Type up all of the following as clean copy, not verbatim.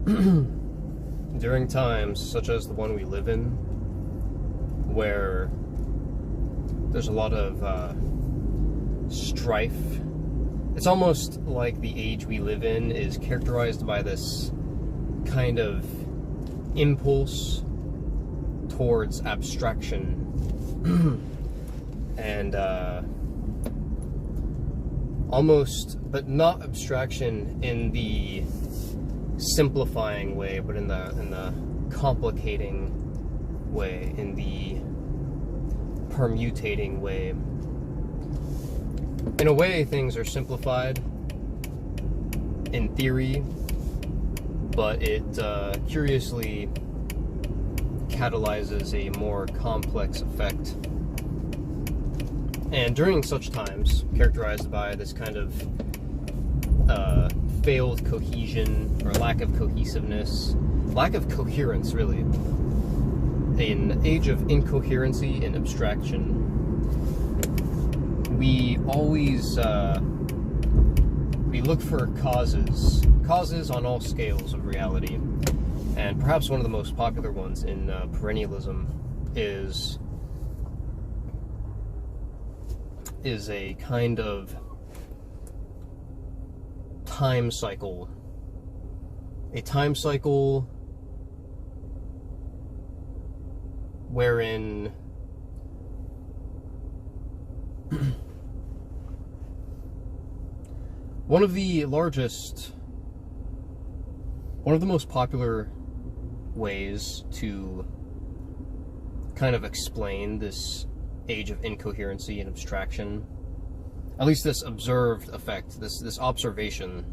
During times such as the one we live in, where there's a lot of strife, it's almost like the age we live in is characterized by this kind of impulse towards abstraction and almost, but not abstraction in the simplifying way, but in the complicating way, in the permutating way. In a way, things are simplified in theory, but it curiously catalyzes a more complex effect. And during such times, characterized by this kind of failed cohesion, or lack of cohesiveness, lack of coherence, really, an age of incoherency and abstraction, we always we look for causes on all scales of reality. And perhaps one of the most popular ones in perennialism is a kind of time cycle. A time cycle wherein one of the most popular ways to kind of explain this age of incoherency and abstraction, at least this observed effect, this observation,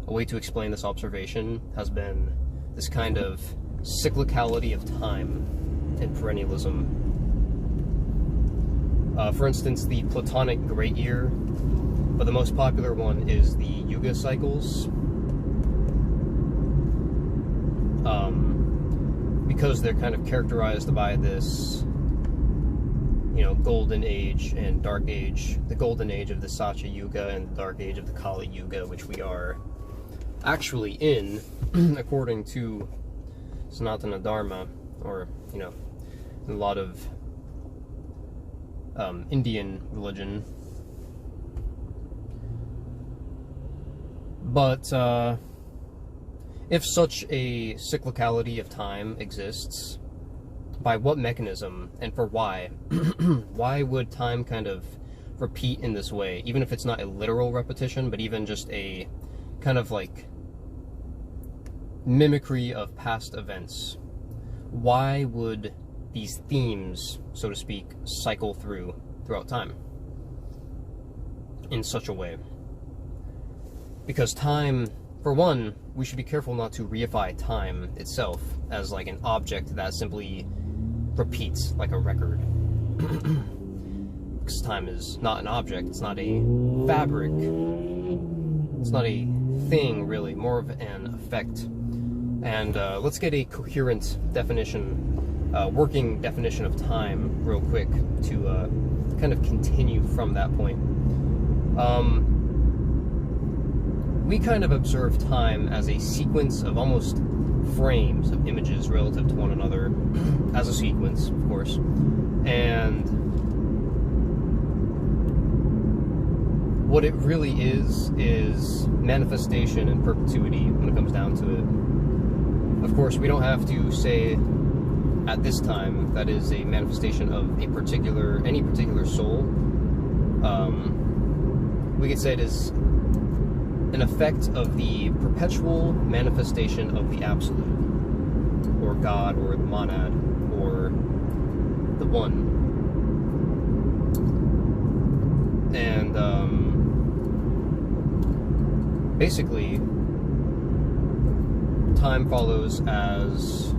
a way to explain this observation has been this kind of cyclicality of time in perennialism. For instance, the Platonic Great Year, but the most popular one is the Yuga cycles, because they're kind of characterized by this, you know, golden age and dark age, the golden age of the Satya Yuga and the dark age of the Kali Yuga, which we are actually in, according to Sanatana Dharma, or, you know, a lot of Indian religion. But if such a cyclicality of time exists, by what mechanism and for why? Why would time kind of repeat in this way, even if it's not a literal repetition, but even just a kind of like mimicry of past events? Why would these themes, so to speak, cycle throughout time in such a way? Because time, for one, we should be careful not to reify time itself as like an object that simply repeats like a record. Because time is not an object, it's not a fabric, it's not a thing really, more of an effect. And let's get a coherent definition, working definition of time real quick to kind of continue from that point. We kind of observe time as a sequence of almost frames of images relative to one another, as a sequence, of course. And what it really is manifestation and perpetuity when it comes down to it. Of course, we don't have to say at this time that is a manifestation of any particular soul. We could say it is an effect of the perpetual manifestation of the Absolute, or God, or the Monad, or the One. And basically, time follows as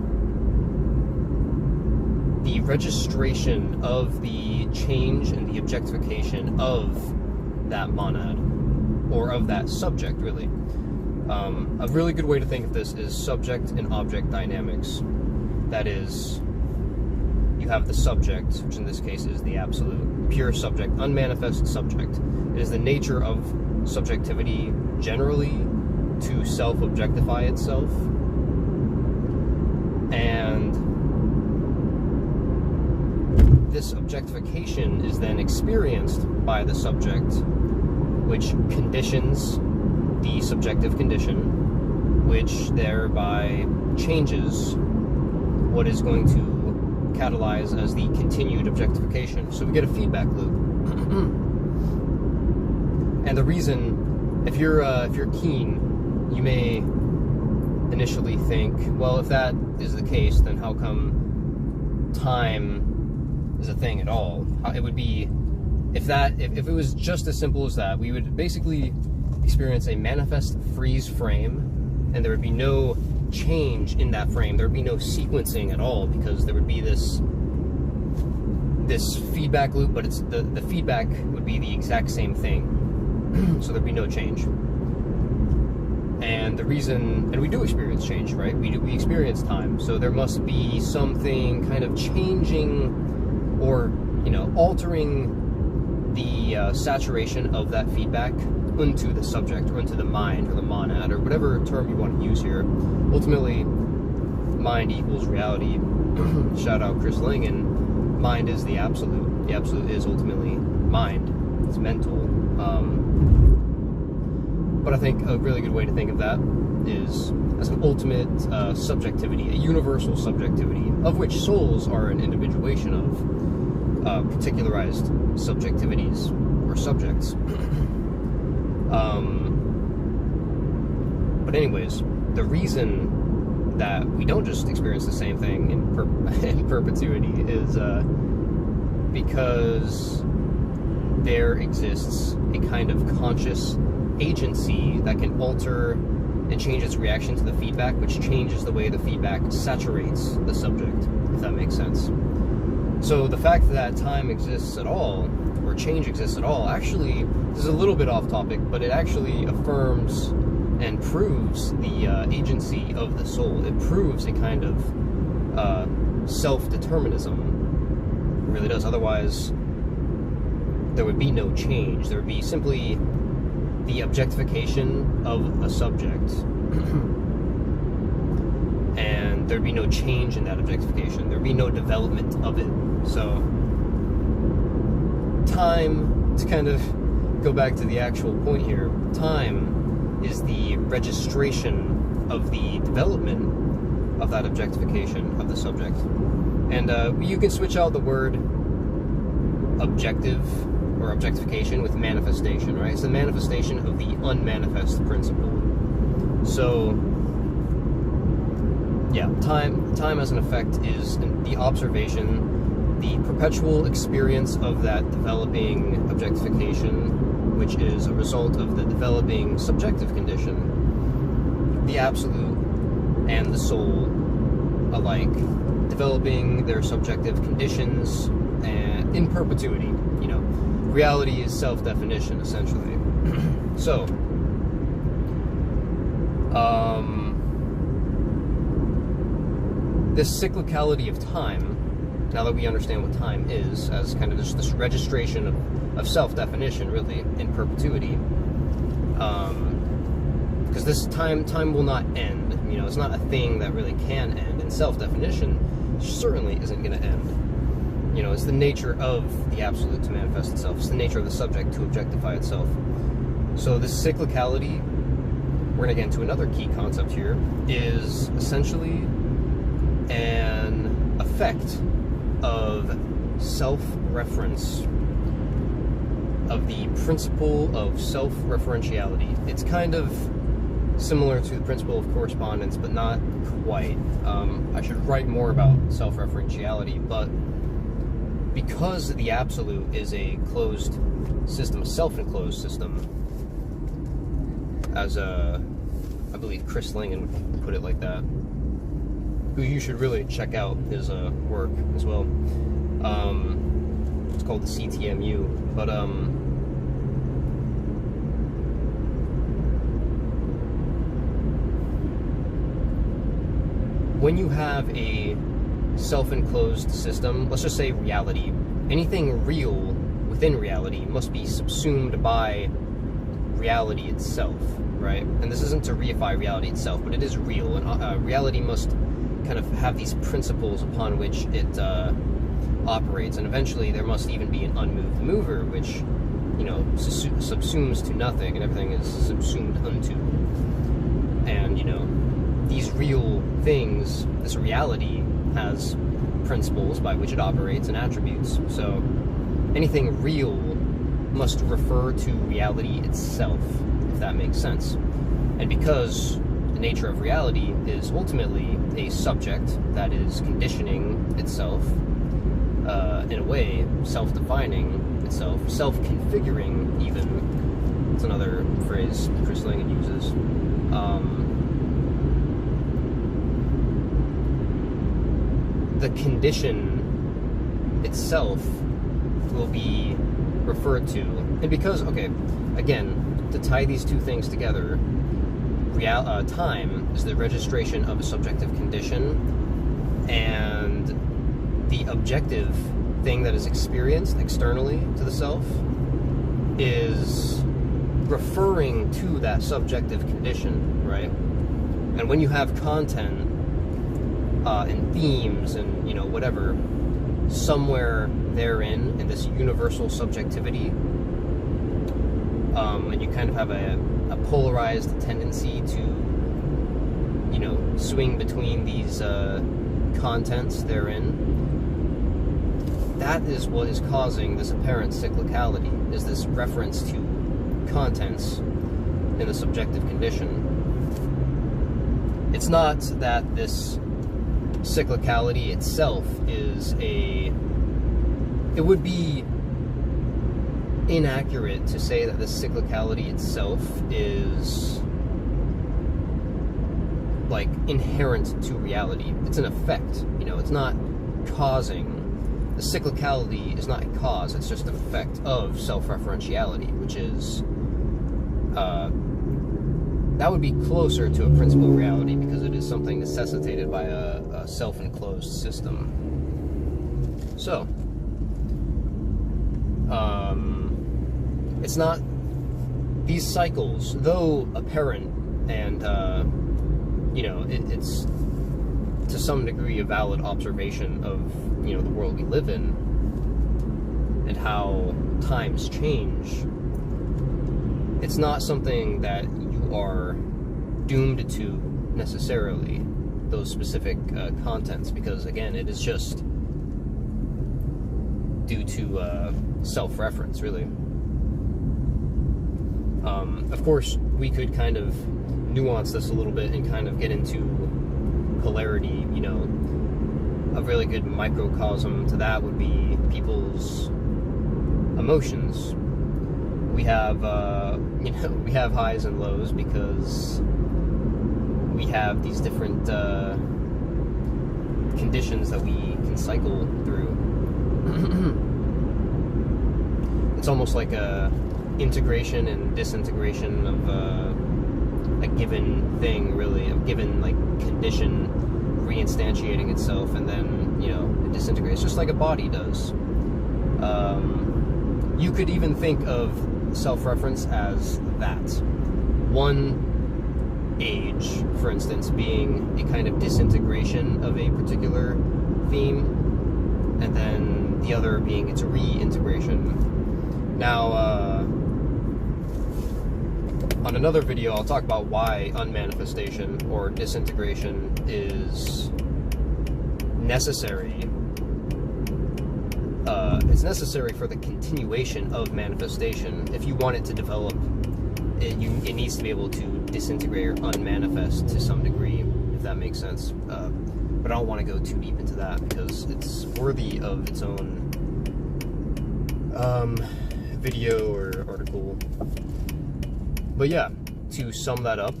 the registration of the change and the objectification of that monad, or of that subject, really. A really good way to think of this is subject and object dynamics. That is, you have the subject, which in this case is the absolute, pure subject, unmanifest subject. It is the nature of subjectivity generally to self-objectify itself, and this objectification is then experienced by the subject, which conditions the subjective condition, which thereby changes what is going to catalyze as the continued objectification. So we get a feedback loop. And the reason, if you're keen, you may initially think, well, if that is the case, then how come time is a thing at all? It would be, if it was just as simple as that, we would basically experience a manifest freeze frame, and there would be no change in that frame. There would be no sequencing at all, because there would be this feedback loop, but it's the feedback would be the exact same thing. So there'd be no change. And the reason, and we do experience change, right? We experience time. So there must be something kind of changing, or, you know, altering the saturation of that feedback into the subject, or into the mind, or the monad, or whatever term you want to use here. Ultimately, mind equals reality. Shout out Chris Langan. Mind is the absolute. The absolute is ultimately mind. It's mental. But I think a really good way to think of that is as an ultimate subjectivity, a universal subjectivity, of which souls are an individuation of particularized subjectivities or subjects. But anyways, the reason that we don't just experience the same thing in perpetuity is because there exists a kind of conscious agency that can alter and change its reaction to the feedback, which changes the way the feedback saturates the subject, if that makes sense. So the fact that time exists at all, or change exists at all, actually, this is a little bit off topic, but it actually affirms and proves the agency of the soul. It proves a kind of self-determinism. It really does. Otherwise, there would be no change. There would be simply the objectification of a subject, and there'd be no change in that objectification. There'd be no development of it. So, time, to kind of go back to the actual point here, time is the registration of the development of that objectification of the subject. And you can switch out the word objective or objectification with manifestation, right? It's the manifestation of the unmanifest principle. So, yeah, time as an effect is the observation, the perpetual experience of that developing objectification, which is a result of the developing subjective condition. The absolute and the soul alike developing their subjective conditions and in perpetuity. You know, reality is self-definition, essentially. So, this cyclicality of time, now that we understand what time is, as kind of this registration of self-definition, really, in perpetuity, because this time will not end. You know, it's not a thing that really can end, and self-definition certainly isn't going to end. You know, it's the nature of the absolute to manifest itself. It's the nature of the subject to objectify itself. So this cyclicality, we're going to get into another key concept here, is essentially an effect of self-reference, of the principle of self-referentiality. It's kind of similar to the principle of correspondence, but not quite. I should write more about self-referentiality, but because the absolute is a closed system, a self-enclosed system, as I believe Chris Langan would put it like that, who you should really check out his work as well. It's called the CTMU, but when you have a self-enclosed system, let's just say reality, anything real within reality must be subsumed by reality itself. right? And this isn't to reify reality itself, but it is real, and reality must kind of have these principles upon which it operates, and eventually there must even be an unmoved mover, which, you know, subsumes to nothing, and everything is subsumed unto. And, you know, these real things, this reality, has principles by which it operates and attributes. So anything real must refer to reality itself, if that makes sense. And because the nature of reality is ultimately a subject that is conditioning itself, in a way, self-defining itself, self-configuring even, it's another phrase Chris Langan uses, the condition itself will be referred to. And because, okay, again, to tie these two things together, time is the registration of a subjective condition, and the objective thing that is experienced externally to the self is referring to that subjective condition, right? And when you have content and themes and, you know, whatever, somewhere therein in this universal subjectivity, and you kind of have a polarized tendency to, you know, swing between these contents therein, that is what is causing this apparent cyclicality, is this reference to contents in the subjective condition. It's not that this cyclicality itself is it would be inaccurate to say that this cyclicality itself is like inherent to reality. It's an effect, you know, it's not causing. The cyclicality is not a cause, it's just an effect of self-referentiality, which is that would be closer to a principle of reality, because it is something necessitated by a self-enclosed system. So, it's not, these cycles, though apparent and, you know, it's to some degree a valid observation of, you know, the world we live in and how times change, it's not something that you are doomed to necessarily, those specific contents, because again, it is just due to self-reference, really. Of course, we could kind of nuance this a little bit and kind of get into polarity. You know, a really good microcosm to that would be people's emotions. We have, you know, we have highs and lows because we have these different conditions that we can cycle through. It's almost like a integration and disintegration of a given thing, really, a given like condition reinstantiating itself, and then, you know, it disintegrates just like a body does. You could even think of self-reference as that. One age, for instance, being a kind of disintegration of a particular theme, and then the other being its reintegration. Now, on another video, I'll talk about why unmanifestation or disintegration is necessary. It's necessary for the continuation of manifestation. If you want it to develop, it needs to be able to disintegrate or unmanifest to some degree, if that makes sense. But I don't want to go too deep into that because it's worthy of its own video or article. But yeah, to sum that up,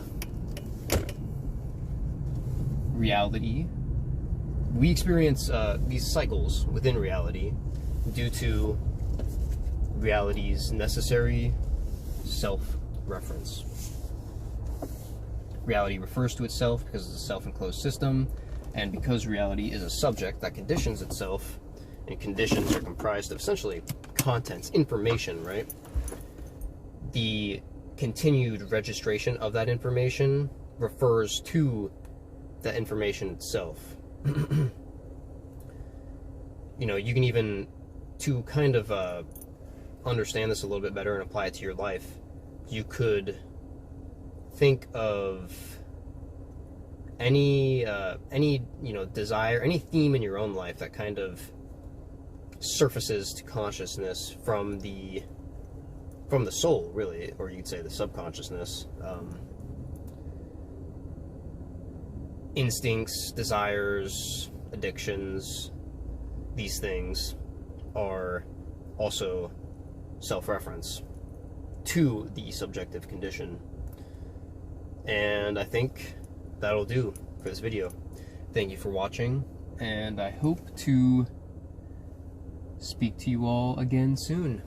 reality, we experience these cycles within reality due to reality's necessary self-reference. Reality refers to itself because it's a self-enclosed system, and because reality is a subject that conditions itself, and conditions are comprised of essentially contents, information, right? The continued registration of that information refers to that information itself. You know, you can even, to kind of understand this a little bit better and apply it to your life, you could think of any you know, desire, any theme in your own life that kind of surfaces to consciousness from the soul, really, or you could say the subconsciousness. Instincts, desires, addictions, these things are also self-reference to the subjective condition. And I think that'll do for this video. Thank you for watching, and I hope to speak to you all again soon.